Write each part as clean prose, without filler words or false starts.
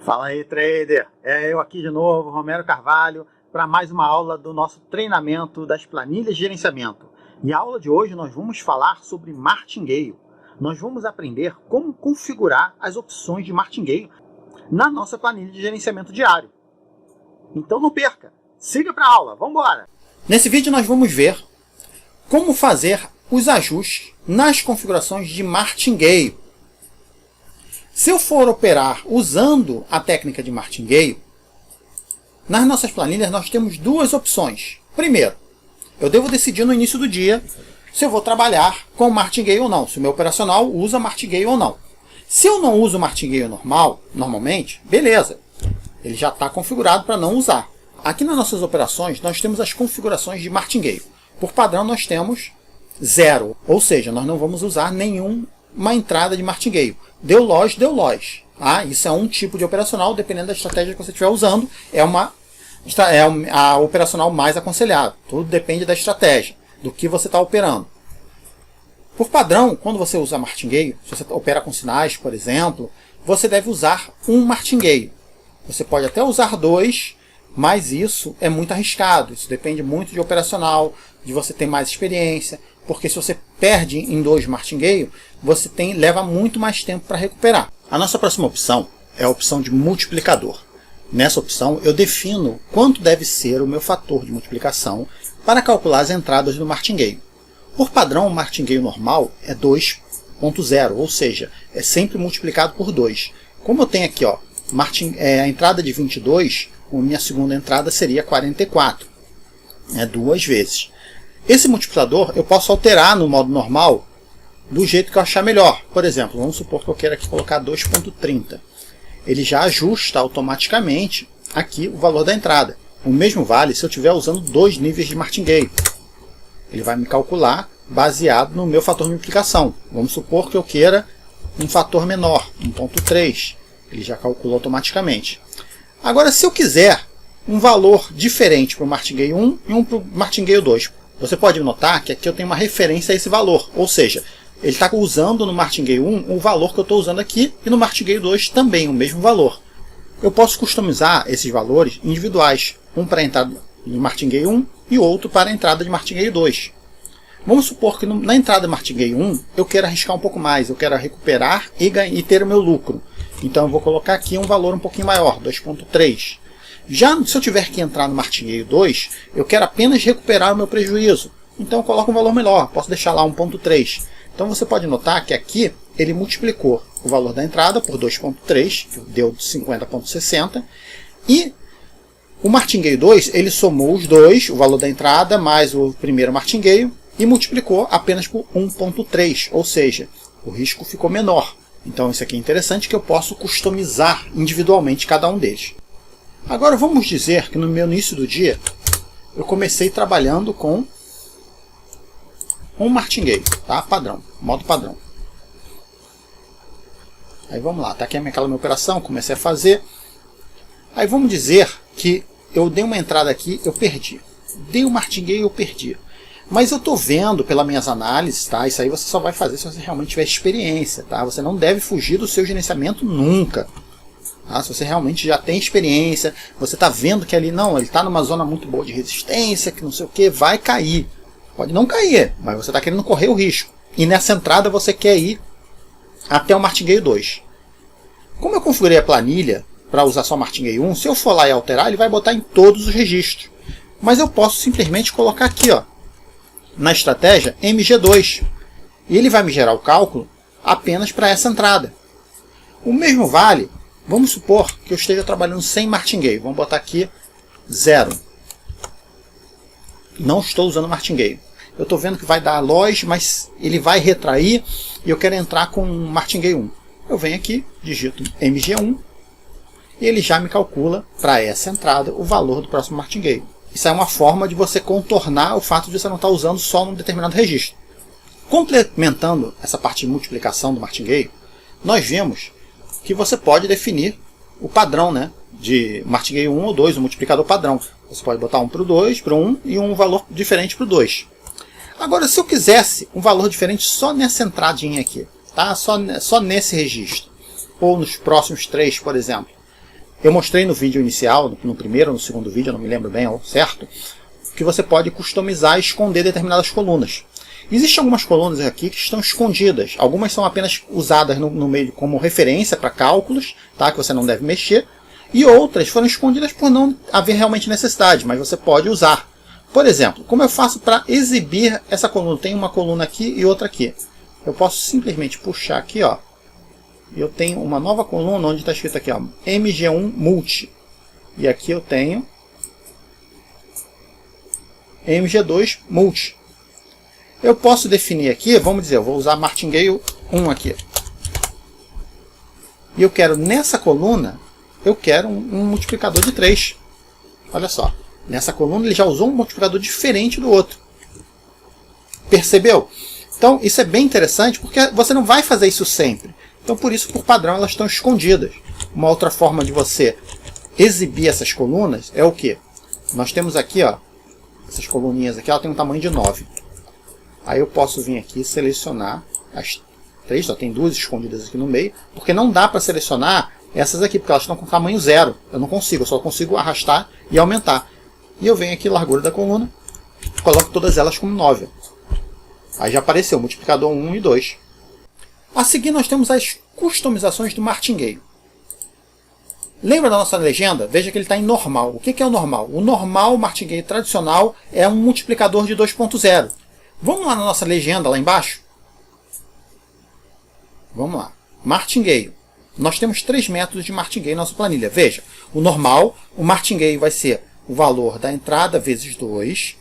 Fala aí, trader! É eu aqui de novo, Romero Carvalho, para mais uma aula do nosso treinamento das planilhas de gerenciamento. E a aula de hoje nós vamos falar sobre martingale. Nós vamos aprender como configurar as opções de martingale na nossa planilha de gerenciamento diário. Então não perca! Siga para a aula, vamos embora! Nesse vídeo nós vamos ver como fazer os ajustes nas configurações de martingale. Se eu for operar usando a técnica de martingale, nas nossas planilhas nós temos duas opções. Primeiro, eu devo decidir no início do dia se eu vou trabalhar com martingale ou não, se o meu operacional usa martingale ou não. Se eu não uso martingale normalmente, beleza, ele já está configurado para não usar. Aqui nas nossas operações nós temos as configurações de martingale. Por padrão nós temos 0, ou seja, nós não vamos usar nenhuma entrada de martingale. Deu loss, deu loss. Isso é um tipo de operacional, dependendo da estratégia que você estiver usando, é a operacional mais aconselhável. Tudo depende da estratégia, do que você está operando. Por padrão, quando você usa martingale, se você opera com sinais, por exemplo, você deve usar um martingale. Você pode até usar dois, mas isso é muito arriscado. Isso depende muito de operacional, de você ter mais experiência, porque se você perde em dois martingale, você leva muito mais tempo para recuperar. A nossa próxima opção é a opção de multiplicador. Nessa opção eu defino quanto deve ser o meu fator de multiplicação para calcular as entradas do martingale. Por padrão, o martingale normal é 2.0, ou seja, é sempre multiplicado por 2. Como eu tenho aqui a entrada de 22, a minha segunda entrada seria 44. É 2 vezes. Esse multiplicador eu posso alterar no modo normal do jeito que eu achar melhor. Por exemplo, vamos supor que eu queira aqui colocar 2.30. Ele já ajusta automaticamente aqui o valor da entrada. O mesmo vale se eu estiver usando 2 níveis de martingale. Ele vai me calcular baseado no meu fator de multiplicação. Vamos supor que eu queira um fator menor, 1.3. Ele já calcula automaticamente. Agora, se eu quiser um valor diferente para o martingale 1 e um para o martingale 2, você pode notar que aqui eu tenho uma referência a esse valor. Ou seja, ele está usando no martingale 1 o valor que eu estou usando aqui e no martingale 2 também o mesmo valor. Eu posso customizar esses valores individuais. Um para a entrada de martingale 1 e outro para a entrada de martingale 2. Vamos supor que na entrada de martingale 1 eu quero arriscar um pouco mais. Eu quero recuperar e ter o meu lucro. Então eu vou colocar aqui um valor um pouquinho maior, 2.3. Já se eu tiver que entrar no martingale 2, eu quero apenas recuperar o meu prejuízo. Então eu coloco um valor menor, posso deixar lá 1.3. Então você pode notar que aqui ele multiplicou o valor da entrada por 2.3, que deu 50.60. E o martingale 2, ele somou os dois, o valor da entrada mais o primeiro martingale, e multiplicou apenas por 1.3, ou seja, o risco ficou menor. Então isso aqui é interessante que eu posso customizar individualmente cada um deles. Agora vamos dizer que no meu início do dia eu comecei trabalhando com um martingale, tá? Padrão, modo padrão. Aí vamos lá, tá aqui aquela minha operação, comecei a fazer. Aí vamos dizer que eu dei uma entrada aqui, eu perdi. Dei um martingale, eu perdi. Mas eu estou vendo pelas minhas análises, tá? Isso aí você só vai fazer se você realmente tiver experiência, tá? Você não deve fugir do seu gerenciamento nunca. Tá? Se você realmente já tem experiência, você está vendo que ali, não, ele está numa zona muito boa de resistência, que não sei o que, vai cair. Pode não cair, mas você está querendo correr o risco. E nessa entrada você quer ir até o martingale 2. Como eu configurei a planilha para usar só martingale 1, se eu for lá e alterar, ele vai botar em todos os registros. Mas eu posso simplesmente colocar aqui, na estratégia MG2. E ele vai me gerar o cálculo apenas para essa entrada. O mesmo vale, vamos supor que eu esteja trabalhando sem martingale. Vamos botar aqui 0. Não estou usando martingale. Eu estou vendo que vai dar loss, mas ele vai retrair e eu quero entrar com martingale 1. Eu venho aqui, digito MG1 e ele já me calcula para essa entrada o valor do próximo martingale. Isso é uma forma de você contornar o fato de você não estar usando só num determinado registro. Complementando essa parte de multiplicação do martingale, nós vimos que você pode definir o padrão, né, de martingale 1 ou 2, o multiplicador padrão. Você pode botar um para o 2, para o 1 e um valor diferente para o 2. Agora, se eu quisesse um valor diferente só nessa entradinha aqui, tá? Só nesse registro, ou nos próximos 3, por exemplo, Eu mostrei no vídeo inicial, no primeiro ou no segundo vídeo, eu não me lembro bem ao certo, que você pode customizar e esconder determinadas colunas. Existem algumas colunas aqui que estão escondidas. Algumas são apenas usadas no meio como referência para cálculos, tá? Que você não deve mexer. E outras foram escondidas por não haver realmente necessidade, mas você pode usar. Por exemplo, como eu faço para exibir essa coluna? Tem uma coluna aqui e outra aqui. Eu posso simplesmente puxar aqui, ó. Eu tenho uma nova coluna onde está escrito aqui, ó, MG1 Multi. E aqui eu tenho MG2 Multi. Eu posso definir aqui, vamos dizer, eu vou usar Martingale 1 aqui. E eu quero nessa coluna, eu quero um multiplicador de 3. Olha só, nessa coluna ele já usou um multiplicador diferente do outro. Percebeu? Então isso é bem interessante porque você não vai fazer isso sempre. Então por isso, por padrão, elas estão escondidas. Uma outra forma de você exibir essas colunas é o quê? Nós temos aqui, ó, essas coluninhas aqui, ela tem um tamanho de 9. Aí eu posso vir aqui e selecionar as 3, só tem 2 escondidas aqui no meio, porque não dá para selecionar essas aqui, porque elas estão com tamanho 0. Eu não consigo, eu só consigo arrastar e aumentar. E eu venho aqui, largura da coluna, coloco todas elas como 9. Aí já apareceu o multiplicador 1 e 2. A seguir nós temos as customizações do Martingale. Lembra da nossa legenda? Veja que ele está em normal. O que é o normal? O normal Martingale tradicional é um multiplicador de 2.0. Vamos lá na nossa legenda, lá embaixo? Vamos lá. Martingale. Nós temos 3 métodos de Martingale na nossa planilha. Veja, o normal, o Martingale vai ser o valor da entrada vezes 2.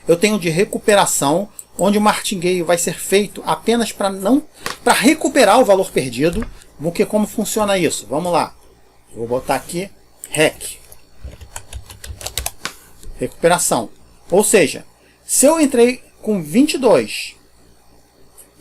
Eu tenho de recuperação, onde o Martingale vai ser feito apenas para recuperar o valor perdido. Porque como funciona isso? Vamos lá. Vou botar aqui REC. Recuperação. Ou seja, se eu entrei com 22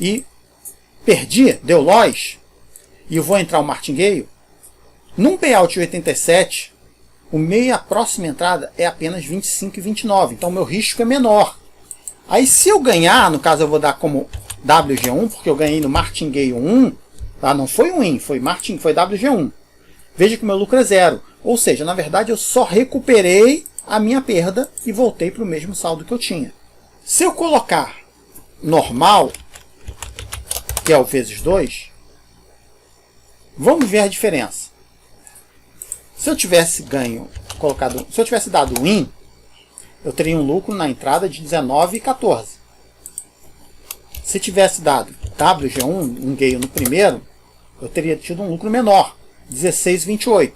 e perdi, deu loss, e eu vou entrar o Martingale, num payout de 87, a próxima entrada é apenas 25 e 29. Então o meu risco é menor. Aí se eu ganhar, no caso eu vou dar como WG1, porque eu ganhei no Martingale 1, tá? Não foi um win, foi WG1. Veja que o meu lucro é 0. Ou seja, na verdade eu só recuperei a minha perda e voltei para o mesmo saldo que eu tinha. Se eu colocar normal, que é o vezes 2, vamos ver a diferença. Se eu tivesse se eu tivesse dado win, eu teria um lucro na entrada de 19,14. Se tivesse dado WG1, um ganho no primeiro, eu teria tido um lucro menor, 16,28.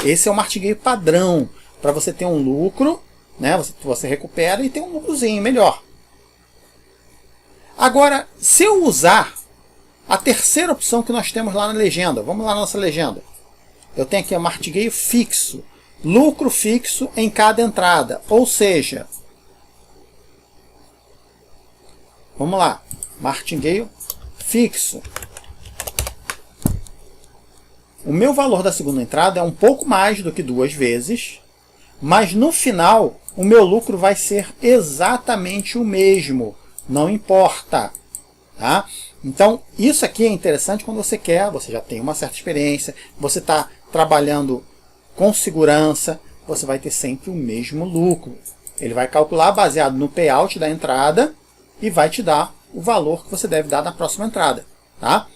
Esse é o Martingale padrão, para você ter um lucro, né? Você recupera e tem um lucrozinho melhor. Agora, se eu usar a terceira opção que nós temos lá na legenda, vamos lá na nossa legenda. Eu tenho aqui o Martingale fixo, lucro fixo em cada entrada, ou seja, vamos lá, Martingale fixo. O meu valor da segunda entrada é um pouco mais do que 2 vezes, mas no final o meu lucro vai ser exatamente o mesmo, não importa. Tá? Então isso aqui é interessante quando você já tem uma certa experiência, você está trabalhando com segurança, você vai ter sempre o mesmo lucro. Ele vai calcular baseado no payout da entrada e vai te dar o valor que você deve dar na próxima entrada. Tá?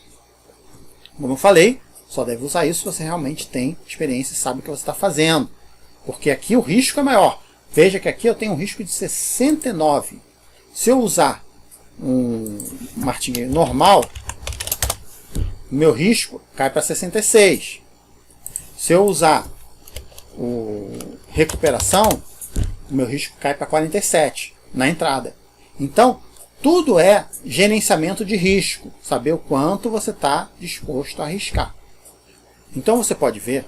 Como eu falei, só deve usar isso se você realmente tem experiência e sabe o que você está fazendo. Porque aqui o risco é maior. Veja que aqui eu tenho um risco de 69. Se eu usar um Martingale normal, o meu risco cai para 66. Se eu usar o recuperação, o meu risco cai para 47 na entrada. Então, tudo é gerenciamento de risco. Saber o quanto você está disposto a arriscar. Então você pode ver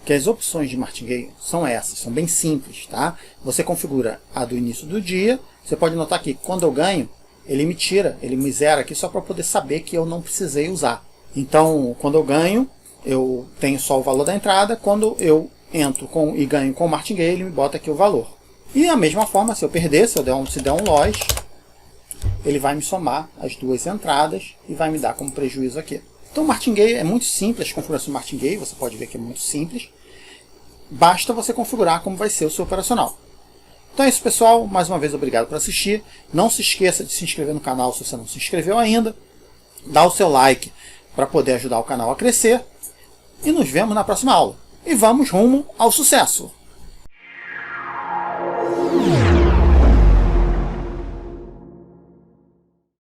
que as opções de Martingale são essas, são bem simples, tá? Você configura a do início do dia, você pode notar que quando eu ganho, ele me tira, ele me zera aqui só para poder saber que eu não precisei usar. Então, quando eu ganho, eu tenho só o valor da entrada, quando eu entro e ganho com o Martingale, ele me bota aqui o valor. E da mesma forma, se eu perder, se der um loss, ele vai me somar as duas entradas e vai me dar como prejuízo aqui. Então o Martingale é muito simples, a configuração do Martingale, você pode ver que é muito simples. Basta você configurar como vai ser o seu operacional. Então é isso, pessoal. Mais uma vez, obrigado por assistir. Não se esqueça de se inscrever no canal se você não se inscreveu ainda. Dá o seu like para poder ajudar o canal a crescer. E nos vemos na próxima aula. E vamos rumo ao sucesso!